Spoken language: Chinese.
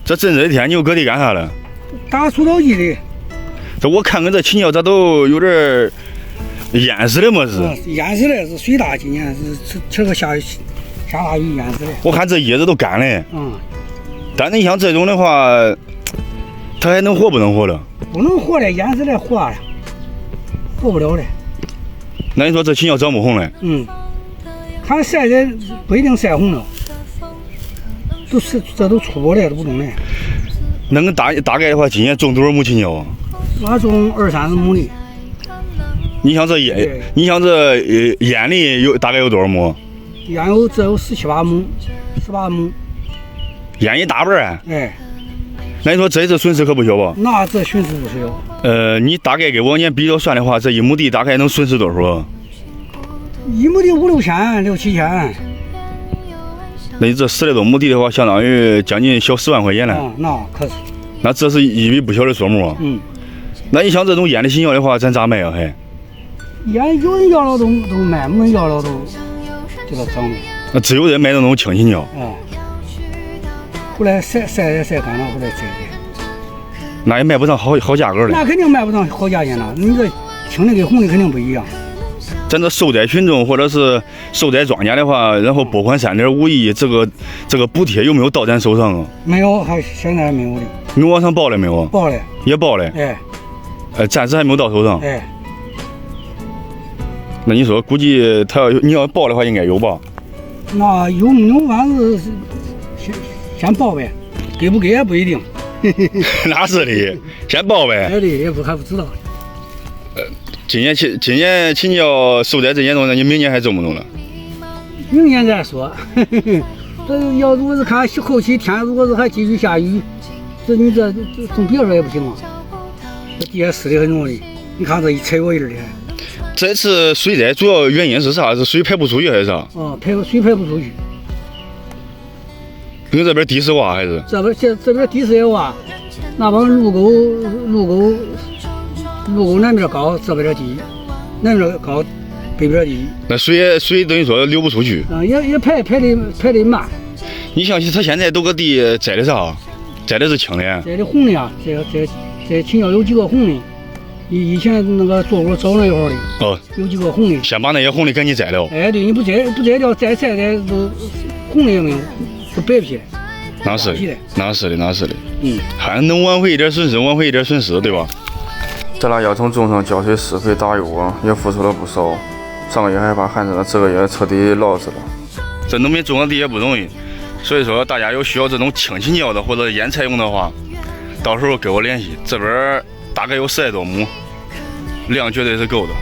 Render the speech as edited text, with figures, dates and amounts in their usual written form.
这正热天你又搁地干啥了？打除草剂的。这我看跟这青椒这都有点淹死的么是？淹死的是水大，今年是这个下大雨淹死的。我看这叶子都干了。但你像这种的话，它还能活不能活了？不能活了，淹死了活了，活不了了。那你说这青椒长不红嘞？它晒的不一定晒红了，这都粗播了，都不种了。那个大概的话，今年种多少亩青椒啊？我种20-30亩的。你像这烟里有大概有多少亩？烟有17-18亩，18亩。烟一大半啊！哎。那你说这次损失可不小吧？那这损失不小。你大概给往年比较算的话，这1亩地大概能损失多少？1亩地5-6千、6-7千。那你这10来多亩地的话，相当于将近小10万块钱了。那可是。那这是一笔不小的数目啊。那你像这种腌的青椒的话，咱咋卖啊？还？腌有人要了都卖，没人要了都给它涨了。那只有人买那种青青椒。后来晒干了，后来摘的。那也卖不上好价格了。那肯定卖不上好价钱了。你这青的跟红的肯定不一样。咱这受灾群众或者是受灾庄稼的话，然后拨款3.5亿，这个补贴有没有到咱手上啊？没有，现在还没有的。你往上报了没有？报了。也报了。暂时还没有到手上。那你说，估计你要报的话，应该有吧？那有没有反正先报呗，给不给也不一定。哪是的，先报呗。对，还不知道。今年青椒受灾这严重，那你明年还种不种了？明年再说。这如果是看后期天，如果是还继续下雨，你这种别说也不行啊。这地下湿的很容易，你看这一踩我一点的。这次水灾主要原因是啥？是水排不出去还是啥？水排不出去。跟这边地势洼还是？这边地势也洼，那帮路沟南边高，这边低，南边高，北边低。那水等于说流不出去。也排的慢。你像他现在都搁地摘的啥？摘的是青的。摘的红的呀，这青椒有几个红的。以前那个做过早那一会儿的。有几个红的。先把那些红的赶紧摘了。对，你不摘掉，再晒的都红的也没有，都白皮的。那是的。还能挽回一点损失，对吧？咱俩要从种上浇水施肥打油啊，也付出了不少。上个月还把旱灾，这个月彻底涝死了。这农民种的地也不容易，所以说大家有需要这种青青椒的或者腌菜用的话，到时候跟我联系，这边大概有10来多亩，量绝对是够的。